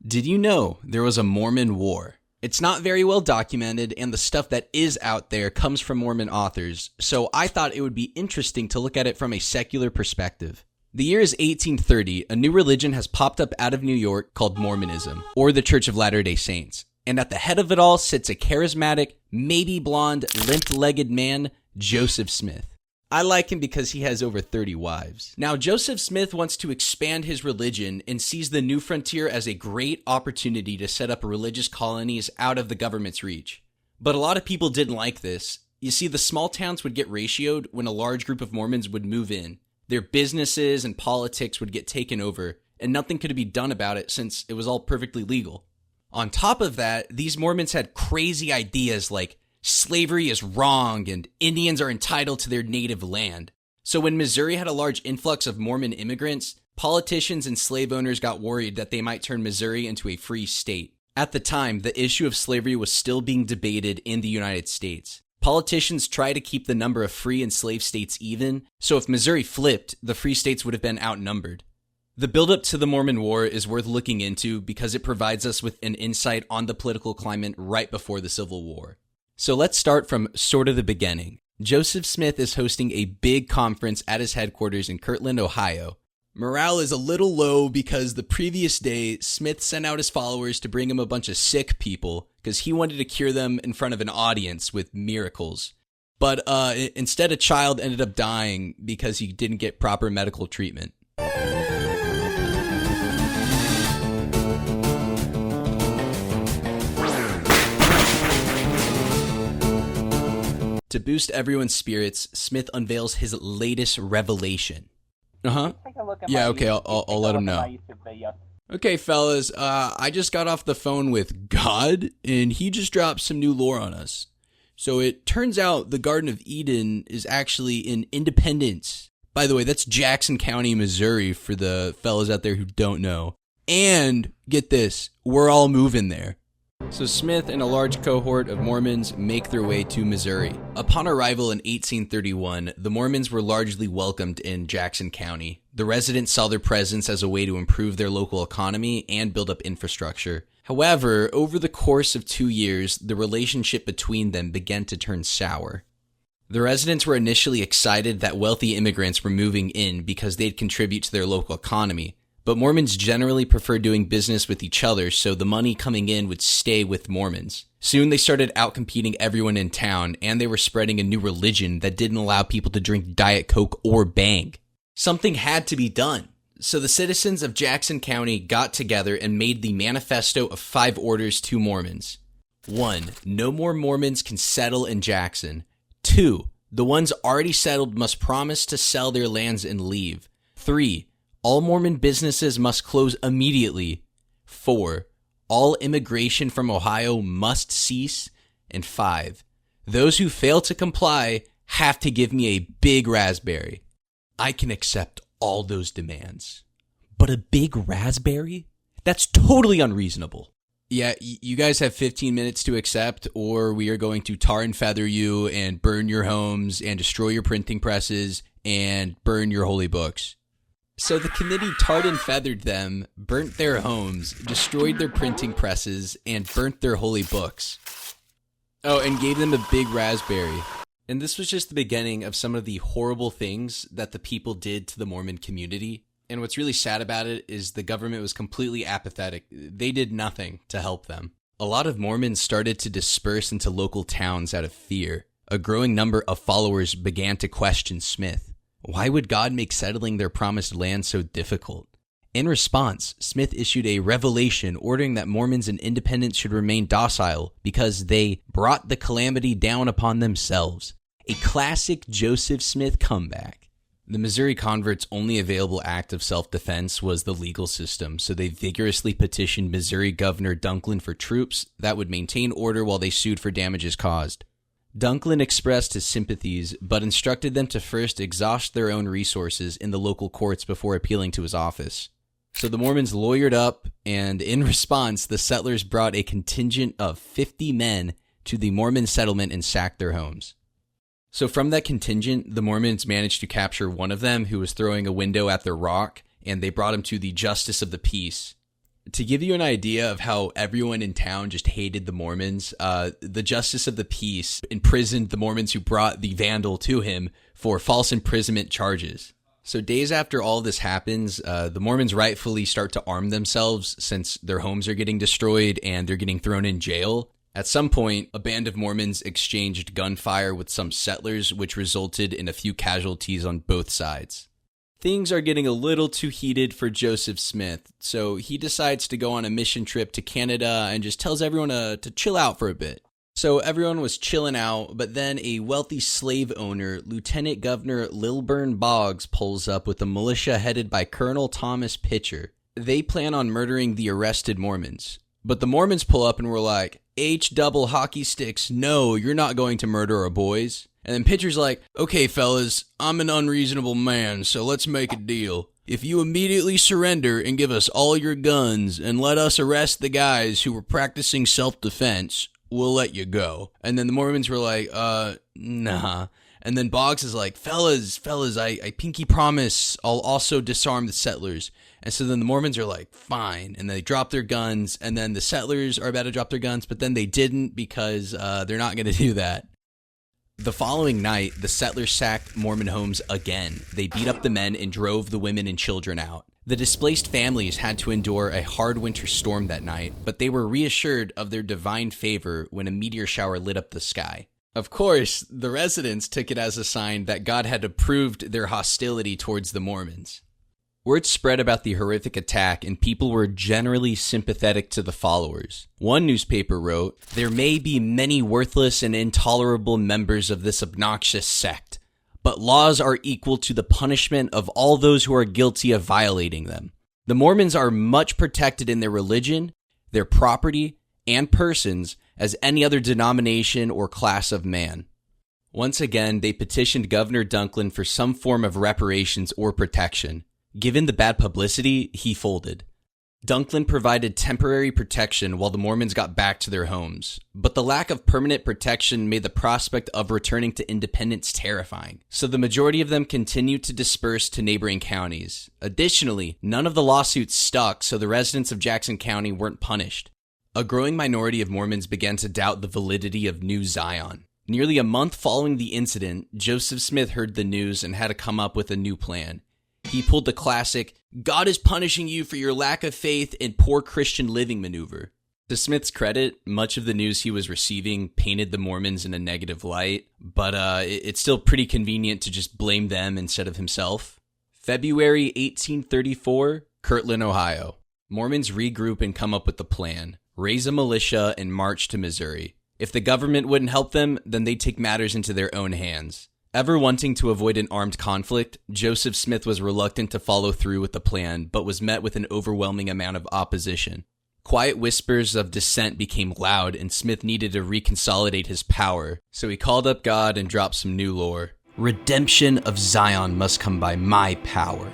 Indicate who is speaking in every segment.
Speaker 1: Did you know there was a Mormon war? It's not very well documented, and the stuff that is out there comes from Mormon authors, so I thought it would be interesting to look at it from a secular perspective. The year is 1830. A new religion has popped up out of New York called Mormonism, or the Church of Latter-day Saints. And at the head of it all sits a charismatic, maybe blonde, limp-legged man, Joseph Smith. I like him because he has over 30 wives. Now, Joseph Smith wants to expand his religion and sees the new frontier as a great opportunity to set up religious colonies out of the government's reach. But a lot of people didn't like this. You see, the small towns would get ratioed when a large group of Mormons would move in. Their businesses and politics would get taken over, and nothing could be done about it since it was all perfectly legal. On top of that, these Mormons had crazy ideas like slavery is wrong and Indians are entitled to their native land. So when Missouri had a large influx of Mormon immigrants, politicians and slave owners got worried that they might turn Missouri into a free state. At the time, the issue of slavery was still being debated in the United States. Politicians tried to keep the number of free and slave states even, so if Missouri flipped, the free states would have been outnumbered. The buildup to the Mormon War is worth looking into because it provides us with an insight on the political climate right before the Civil War. So let's start from sort of the beginning. Joseph Smith is hosting a big conference at his headquarters in Kirtland, Ohio. Morale is a little low because the previous day, Smith sent out his followers to bring him a bunch of sick people because he wanted to cure them in front of an audience with miracles. But instead, a child ended up dying because he didn't get proper medical treatment. To boost everyone's spirits, Smith unveils his latest revelation. Yeah, okay, I'll let him know. Okay, fellas, I just got off the phone with God, and he just dropped some new lore on us. So it turns out the Garden of Eden is actually in Independence. By the way, that's Jackson County, Missouri, for the fellas out there who don't know. And, get this, we're all moving there. So Smith and a large cohort of Mormons make their way to Missouri. Upon arrival in 1831, the Mormons were largely welcomed in Jackson County. The residents saw their presence as a way to improve their local economy and build up infrastructure. However, over the course of 2 years, the relationship between them began to turn sour. The residents were initially excited that wealthy immigrants were moving in because they'd contribute to their local economy. But Mormons generally prefer doing business with each other, so the money coming in would stay with Mormons. Soon they started outcompeting everyone in town, and they were spreading a new religion that didn't allow people to drink Diet Coke or Bang. Something had to be done. So the citizens of Jackson County got together and made the Manifesto of 5 Orders to Mormons. 1. No more Mormons can settle in Jackson. 2. The ones already settled must promise to sell their lands and leave. 3. All Mormon businesses must close immediately. 4. All immigration from Ohio must cease. And 5. Those who fail to comply have to give me a big raspberry. I can accept all those demands. But a big raspberry? That's totally unreasonable. Yeah, you guys have 15 minutes to accept, or we are going to tar and feather you and burn your homes and destroy your printing presses and burn your holy books. So the committee tarred and feathered them, burnt their homes, destroyed their printing presses, and burnt their holy books. Oh, and gave them a big raspberry. And this was just the beginning of some of the horrible things that the people did to the Mormon community. And what's really sad about it is the government was completely apathetic. They did nothing to help them. A lot of Mormons started to disperse into local towns out of fear. A growing number of followers began to question Smith. Why would God make settling their promised land so difficult? In response, Smith issued a revelation ordering that Mormons and independents should remain docile because they brought the calamity down upon themselves. A classic Joseph Smith comeback. The Missouri converts' only available act of self-defense was the legal system, so they vigorously petitioned Missouri Governor Dunklin for troops that would maintain order while they sued for damages caused. Dunklin expressed his sympathies, but instructed them to first exhaust their own resources in the local courts before appealing to his office. So the Mormons lawyered up, and in response, the settlers brought a contingent of 50 men to the Mormon settlement and sacked their homes. So from that contingent, the Mormons managed to capture one of them who was throwing a window at their rock, and they brought him to the justice of the peace. To give you an idea of how everyone in town just hated the Mormons, the justice of the peace imprisoned the Mormons who brought the vandal to him for false imprisonment charges. So days after all this happens, the Mormons rightfully start to arm themselves since their homes are getting destroyed and they're getting thrown in jail. At some point, a band of Mormons exchanged gunfire with some settlers, which resulted in a few casualties on both sides. Things are getting a little too heated for Joseph Smith, so he decides to go on a mission trip to Canada and just tells everyone to chill out for a bit. So everyone was chilling out, but then a wealthy slave owner, Lieutenant Governor Lilburn Boggs, pulls up with a militia headed by Colonel Thomas Pitcher. They plan on murdering the arrested Mormons. But the Mormons pull up and were like, H-double hockey sticks, no, you're not going to murder our boys. And then Pitcher's like, okay, fellas, I'm an unreasonable man, so let's make a deal. If you immediately surrender and give us all your guns and let us arrest the guys who were practicing self-defense, we'll let you go. And then the Mormons were like, nah. And then Boggs is like, fellas, I pinky promise I'll also disarm the settlers. And so then the Mormons are like, fine. And they drop their guns. And then the settlers are about to drop their guns, but then they didn't because they're not going to do that. The following night, the settlers sacked Mormon homes again. They beat up the men and drove the women and children out. The displaced families had to endure a hard winter storm that night, but they were reassured of their divine favor when a meteor shower lit up the sky. Of course, the residents took it as a sign that God had approved their hostility towards the Mormons. Word spread about the horrific attack, and people were generally sympathetic to the followers. One newspaper wrote, "There may be many worthless and intolerable members of this obnoxious sect, but laws are equal to the punishment of all those who are guilty of violating them. The Mormons are much protected in their religion, their property, and persons as any other denomination or class of man." Once again, they petitioned Governor Dunklin for some form of reparations or protection. Given the bad publicity, he folded. Dunklin provided temporary protection while the Mormons got back to their homes, but the lack of permanent protection made the prospect of returning to independence terrifying, so the majority of them continued to disperse to neighboring counties. Additionally, none of the lawsuits stuck, so the residents of Jackson County weren't punished. A growing minority of Mormons began to doubt the validity of New Zion. Nearly a month following the incident, Joseph Smith heard the news and had to come up with a new plan. He pulled the classic, God is punishing you for your lack of faith and poor Christian living maneuver. To Smith's credit, much of the news he was receiving painted the Mormons in a negative light, but it's still pretty convenient to just blame them instead of himself. February 1834, Kirtland, Ohio. Mormons regroup and come up with the plan. Raise a militia and march to Missouri. If the government wouldn't help them, then they'd take matters into their own hands. Ever wanting to avoid an armed conflict, Joseph Smith was reluctant to follow through with the plan, but was met with an overwhelming amount of opposition. Quiet whispers of dissent became loud, and Smith needed to reconsolidate his power, so he called up God and dropped some new lore. Redemption of Zion must come by my power.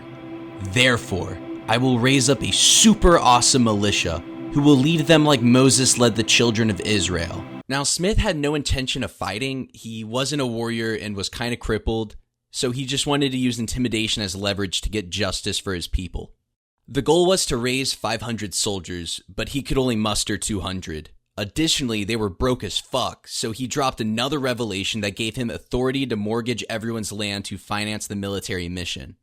Speaker 1: Therefore, I will raise up a super awesome militia who will lead them like Moses led the children of Israel. Now, Smith had no intention of fighting. He wasn't a warrior and was kind of crippled, so he just wanted to use intimidation as leverage to get justice for his people. The goal was to raise 500 soldiers, but he could only muster 200. Additionally, they were broke as fuck, so he dropped another revelation that gave him authority to mortgage everyone's land to finance the military mission.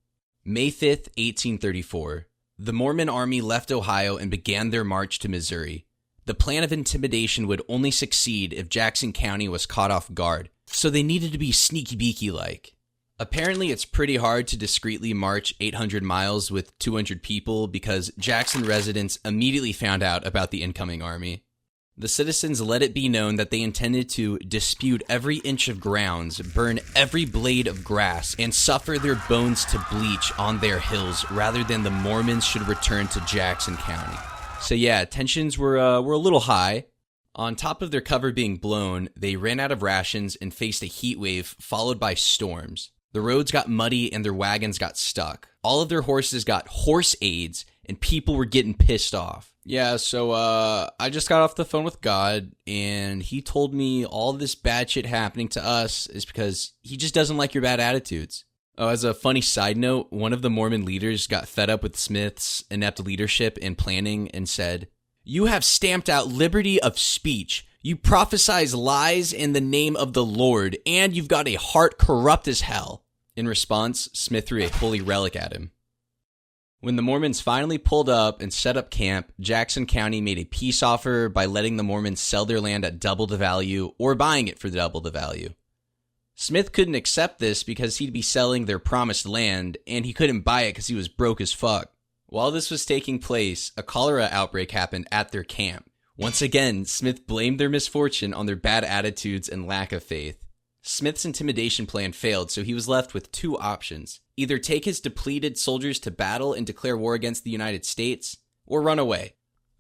Speaker 1: May 5th, 1834. The Mormon army left Ohio and began their march to Missouri. The plan of intimidation would only succeed if Jackson County was caught off guard, so they needed to be sneaky-beaky-like. Apparently, it's pretty hard to discreetly march 800 miles with 200 people because Jackson residents immediately found out about the incoming army. The citizens let it be known that they intended to dispute every inch of grounds, burn every blade of grass, and suffer their bones to bleach on their hills rather than the Mormons should return to Jackson County. So yeah, tensions were a little high. On top of their cover being blown, they ran out of rations and faced a heat wave followed by storms. The roads got muddy and their wagons got stuck. All of their horses got horse aids and people were getting pissed off. Yeah, so I just got off the phone with God and he told me all this bad shit happening to us is because he just doesn't like your bad attitudes. Oh, as a funny side note, one of the Mormon leaders got fed up with Smith's inept leadership and planning and said, "You have stamped out liberty of speech. You prophesize lies in the name of the Lord, and you've got a heart corrupt as hell." In response, Smith threw a holy relic at him. When the Mormons finally pulled up and set up camp, Jackson County made a peace offer by letting the Mormons sell their land at double the value or buying it for double the value. Smith couldn't accept this because he'd be selling their promised land, and he couldn't buy it because he was broke as fuck. While this was taking place, a cholera outbreak happened at their camp. Once again, Smith blamed their misfortune on their bad attitudes and lack of faith. Smith's intimidation plan failed, so he was left with two options. Either take his depleted soldiers to battle and declare war against the United States, or run away.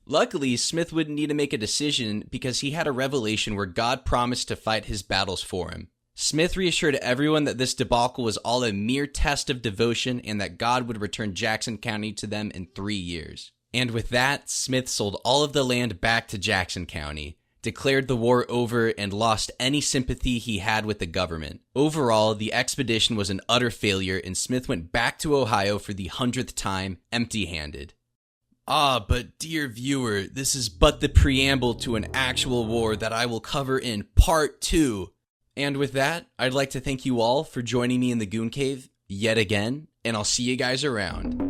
Speaker 1: Luckily, Smith wouldn't need to make a decision because he had a revelation where God promised to fight his battles for him. Smith reassured everyone that this debacle was all a mere test of devotion and that God would return Jackson County to them in 3 years. And with that, Smith sold all of the land back to Jackson County, declared the war over, and lost any sympathy he had with the government. Overall, the expedition was an utter failure, and Smith went back to Ohio for the 100th time, empty-handed. But dear viewer, this is but the preamble to an actual war that I will cover in Part 2. And with that, I'd like to thank you all for joining me in the Goon Cave yet again, and I'll see you guys around.